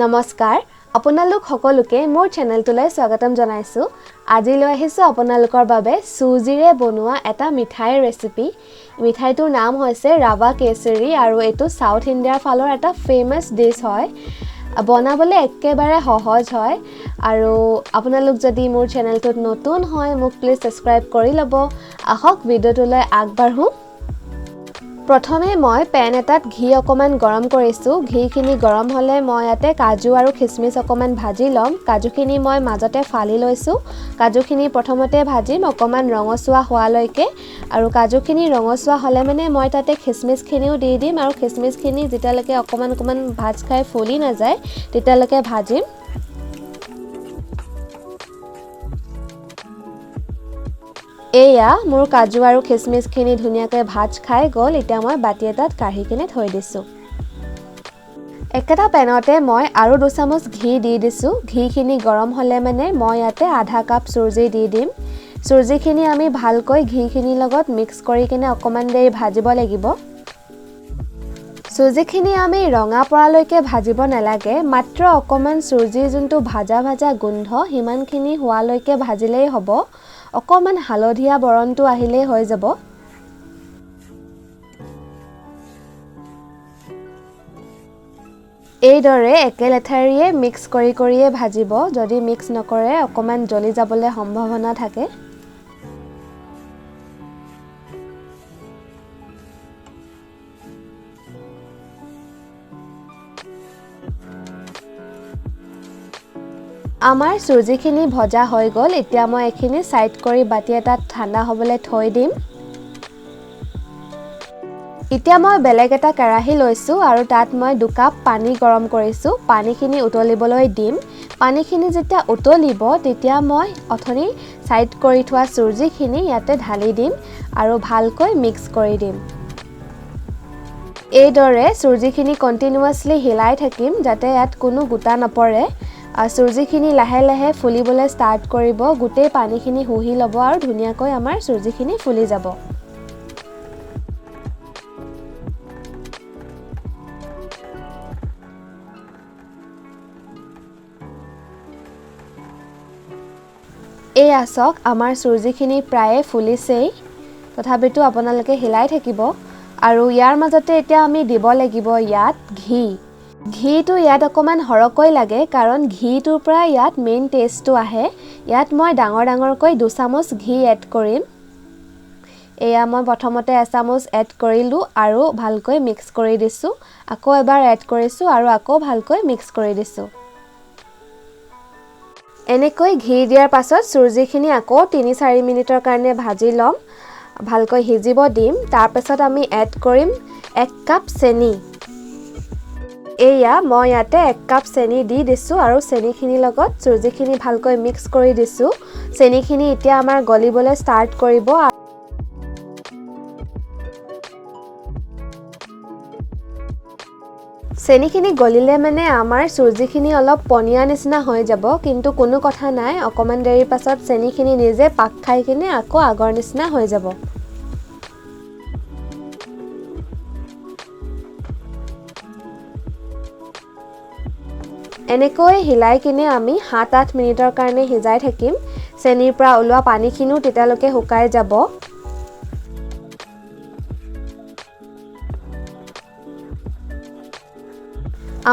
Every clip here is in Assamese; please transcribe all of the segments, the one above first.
নমস্কাৰ আপোনালোক সকলোকে মোৰ চেনেলটোলৈ স্বাগতম জনাইছো আজি লৈ আহিছো আপোনালোকৰ বাবে সুজিৰে বনোৱা এটা মিঠাইৰ ৰেচিপি মিঠাইটোৰ নাম হৈছে ৰাৱা কেশৰী আৰু এটো সাউথ ইণ্ডিয়াৰ ফালৰ এটা ফেমাস ডিশ হয় বনাবলে একেবাৰে সহজ হয় আৰু আপোনালোক যদি মোৰ চেনেলটোত নতুন হয় মোক প্লিজ সাবস্ক্ৰাইব কৰি লব আহক ভিডিওটোলৈ আগবাঢ়ো প্ৰথমে মই পেন এটাত ঘি অকমান গৰম কৰিছো ঘিখিনি গৰম হলে মই ইয়াতে কাজু আৰু খিসমিস অকমান ভাজি লম কাজুখিনি মই মাজতে ফালি লৈছো কাজুখিনি প্ৰথমতে ভাজিম অকমান ৰঙচুৱা হোৱালৈকে আৰু কাজুখিনি ৰঙচুৱা হলে মানে মই তাতে খিসমিসখিনিও দি দিম আৰু খিসমিসখিনি যেতিয়ালৈকে অকমান ভাজ খাই ফুলি না যায় তেতিয়ালৈকে ভাজিম এয়া মোৰ কাজু আৰু খিসমিসখিনি ধুনিয়াকৈ ভাজ খাই গল এতিয়া মই বাটি এটাত কাঢ়ি কিনে থৈ দিছো একেটা পেনতে মই আৰু 2 চামুচ ঘি দি দিছো ঘিখিনি গৰম হলে মানে মই ইয়াতে আধা কাপ সুজি দি দিম সুজিখিনি আমি ভালকৈ ঘিখিনি লগত মিক্স কৰি কিনে অকমান দেৰি ভাজিব লাগিব সুজিখিনি আমি ৰঙা পৰালৈকে ভাজিব নালাগে মাত্ৰ অকমান সুজি যোনটো ভাজা গোন্ধ হিমানখিনি হোৱালৈকে ভাজিলেই হ'ব অকমান হালধিয়া বৰণটো আহিলে হৈ যাব এইদৰে একেলেঠাৰিয়ে মিক্স কৰিয়ে ভাজিব যদি মিক্স নকৰে অকমান জ্বলি যাবলৈ সম্ভাৱনা থাকে আমাৰ সুজিখিনি ভজা হৈ গল এতিয়া মই এখিনি সাইড কৰি বাটি এটাত ঠাণ্ডা হ'বলৈ থৈ দিম এতিয়া মই বেলেগ এটা কেৰাহী লৈছো আৰু তাত মই 2 কাপ পানী গৰম কৰিছো পানীখিনি উতলিবলৈ দিম পানীখিনি যেতিয়া উতলিব তেতিয়া মই অথনি সাইড কৰি থোৱা সুজিখিনি ইয়াতে ঢালি দিম আৰু ভালকৈ মিক্স কৰি দিম এইদৰে সুজিখিনি কন্টিনিউয়াছলি হিলাই থাকিম যাতে ইয়াত কোনো গুটা নপৰে সুজিখিনি লাহে লাহে ফুলিবলৈ ষ্টাৰ্ট কৰিব গুটেই পানীখিনি হুহি লব আৰু ধুনিয়াকৈ আমাৰ সুজিখিনি ফুলি যাব এই আসক আমাৰ সুজিখিনি প্ৰায়ে ফুলিছেই তথাপিতো আপোনালোকে হিলাই থাকিব আৰু ইয়াৰ মাজতে এতিয়া আমি দিব লাগিব ইয়াত ঘিটো ইয়াত অকমান হৰকৈ লাগে কাৰণ ঘিটোৰ পৰা ইয়াত মেইন টেষ্টটো আহে ইয়াত মই ডাঙৰকৈ 2 চামুচ ঘি এড কৰিম এয়া মই প্ৰথমতে 1 চামুচ এড কৰিলো আৰু ভালকৈ মিক্স কৰি দিছো আকৌ এবাৰ এড কৰিছো আৰু আকৌ ভালকৈ মিক্স কৰি দিছো এনেকৈ ঘি দিয়াৰ পাছত সুজিখিনি আকৌ 3-4 মিনিটৰ কাৰণে ভাজি লম ভালকৈ হিজিব দিম তাৰ পাছত আমি এড কৰিম 1 কাপ চেনি এয়া মই ইয়াতে 1 কাপ চেনি দি দিছো আৰু চেনিখিনি লগত সুজিখিনি ভালকৈ মিক্স কৰি দিছো চেনিখিনি এতিয়া আমাৰ গলিবলৈ ষ্টাৰ্ট কৰিব চেনিখিনি গলিলে মানে আমাৰ সুজিখিনি অলপ পনিয়া নিচিনা হৈ যাব কিন্তু কোনো কথা নাই অকমান দেৰি পাছত চেনিখিনি নিজে পাক খাই কিনে আকৌ আগৰ নিচিনা হৈ যাব এনেকৈ হিলাই কিনে আমি 7-8 মিনিটৰ কাৰণে হিজাই থাকিম চেনিৰ পৰা ওলোৱা পানীখিনিও তেতিয়ালৈকে শুকাই যাব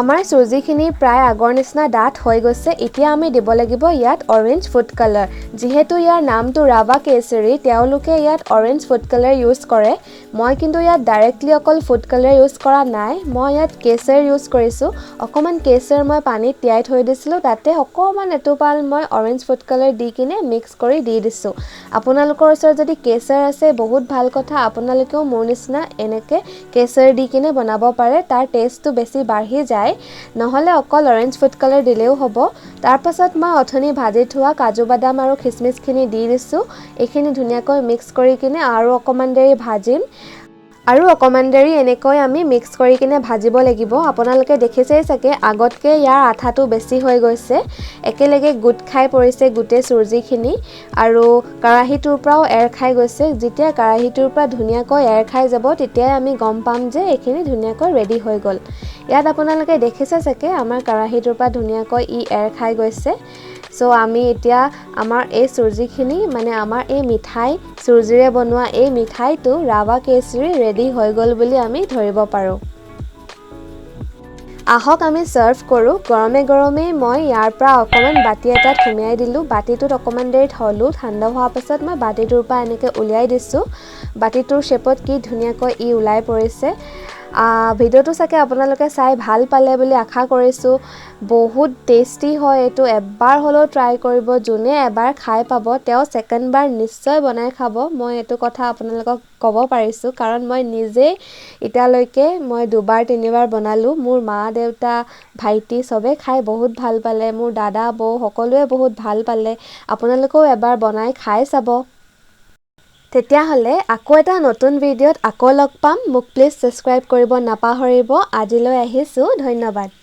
আমাৰ সুজিখিনি প্ৰায় আগৰ নিচিনা ডাঠ হৈ গৈছে এতিয়া আমি দিব লাগিব ইয়াত অৰেঞ্জ ফুড কালাৰ যেহেতু ইয়াৰ নামটো ৰাৱা কেশৰী তেওঁলোকে ইয়াত অৰেঞ্জ ফুড কালাৰ ইউজ কৰে মই কিন্তু ইয়াত ডাইৰেক্টলি অকল ফুড কালাৰ ইউজ কৰা নাই মই ইয়াত কেশৰ ইউজ কৰিছো অকমান কেশৰ মই পানীত তিয়াই থৈ দিছিলো তাতে অকমান এটোপাল মই অৰেঞ্জ ফুড কালাৰ দি কিনে মিক্স কৰি দি দিছো আপোনালোকৰ ওচৰত যদি কেশৰ আছে বহুত ভাল কথা আপোনালোকেও মোৰ নিচিনা এনেকে কেশৰ দি কিনে বনাব পাৰে তাৰ টেষ্টটো বেছি বাঢ়ি যায় নহলে অকল অৰেঞ্জ ফুড কালাৰ দিলেও হ'ব তাৰ পাছত মই অথনি ভাজি থোৱা কাজু বাদাম আৰু খিসমিসখিনি দি দিছো এইখিনি ধুনিয়াকৈ মিক্স কৰি কিনে আৰু অকমান দেৰি ভাজিম আৰু অকমান দেৰি এনেকৈ আমি মিক্স কৰি কিনে ভাজিব লাগিব আপোনালোকে দেখিছেই চাগে আগতকে ইয়াৰ আঠাটো বেছি হৈ গৈছে একেলগে গুট খাই পৰিছে গুটে সুজিখিনি আৰু কাৰাহিটোৰ পৰাও এৰ খাই গৈছে যেতিয়া কাৰাহিটোৰ পৰা ধুনিয়াকৈ এৰ খাই যাব তেতিয়া আমি গম পাম যে এইখিনি ধুনিয়াকৈ ৰেডি হৈ গল ইয়াত আপোনালোকে দেখিছে চাগে আমাৰ কেৰাহীটোৰ পৰা ধুনীয়াকৈ এৰ খাই গৈছে সো আমি এতিয়া আমাৰ এই চুজিখিনি মানে আমাৰ এই মিঠাই চুজিৰে বনোৱা এই মিঠাইটো ৰাভা কেশৰী ৰেডি হৈ গ'ল বুলি আমি ধৰিব পাৰোঁ আহক আমি সাৰ্ভ কৰো গৰমে গৰমে মই ইয়াৰ পৰা অকমান বাটি এটাত সুমিয়াই দিলো বাটিটোত অকমান দেৰি থলো ঠাণ্ডা হোৱাৰ পাছত মই বাটিটোৰ পৰা এনেকৈ উলিয়াই দিছো বাটিটোৰ শেপত কি ধুনীয়াকৈ ই উলাই পৰিছে ভিডিওটো চাগে আপোনালোকে চাই ভাল পালে বুলি আশা কৰিছো বহুত টেষ্টি হয় এটো এবাৰ হলো ট্ৰাই কৰিব যোনে এবাৰ খাই পাব তেও সেকেন্ড বাৰ নিশ্চয় বনাই খাব মই এটো কথা আপোনালোকক ক'ব পাৰিছো কাৰণ মই নিজে ইটালৈকে মই দুবাৰ তিনিবাৰ বনালো মোৰ মা দেউতা ভাইটি সবে খাই বহুত ভাল পালে মোৰ দাদা বৌ সকলোৱে বহুত ভাল পালে আপোনালোকেও এবাৰ বনাই খাই চাব তেতিয়া হলে আকৌ এটা নতুন ভিডিওত আকৌ লগ পাম মোক প্লিজ সাবস্ক্ৰাইব কৰিব নাপাহৰিব আজিলৈ আহিছো ধন্যবাদ